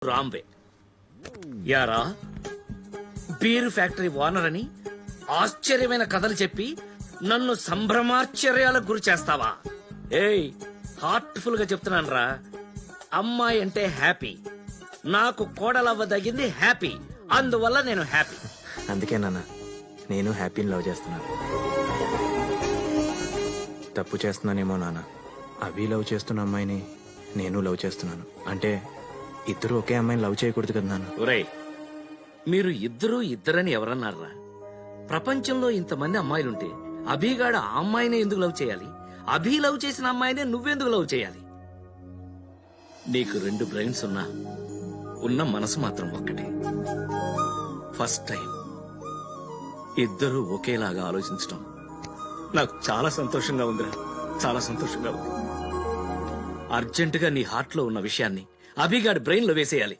రాంబే యారా beer factory owner అని ఆశ్చర్యమైన కథలు చెప్పి నన్ను సంభ్రమాశ్చర్యాలకు గురి చేస్తావా? ఏయ్, హార్ట్ఫుల్ గా చెప్తున్నాను రా. అమ్మాయి అంటే హ్యాపీ, నాకు కోడలవ్వదగింది హ్యాపీ, అందువల్ల నేను హ్యాపీ. అందుకే నాన్న నేను హ్యాపీని లవ్ చేస్తున్నాను. తప్పు చేస్తున్నానేమో నాన్న. అభి లవ్ చేస్తున్న అమ్మాయిని నేను లవ్ చేస్తున్నాను అంటే ఇద్దరు ఒకే అమ్మాయిని లవ్ చేయకూడదు కదా నాన్న. ఒరేయ్, మీరు ఇద్దరని ఎవరన్నారా? ప్రపంచంలో ఇంతమంది అమ్మాయిలుంటే అభిగాడు ఆ అమ్మాయినే ఎందుకు లవ్ చేయాలి? అభి లవ్ చేసిన అమ్మాయినే నువ్వెందుకు లవ్ చేయాలి? నీకు 2 బ్రెయిన్స్ ఉన్నా ఉన్న మనసు మాత్రం ఒక్కటే. ఫస్ట్ టైం ఇద్దరు ఒకేలాగా ఆలోచించడం నాకు చాలా సంతోషంగా ఉందిరా, చాలా సంతోషంగా ఉంది. అర్జెంటుగా నీ హార్ట్ లో ఉన్న విషయాన్ని అభిగాడి బ్రెయిన్ లో వేసేయాలి.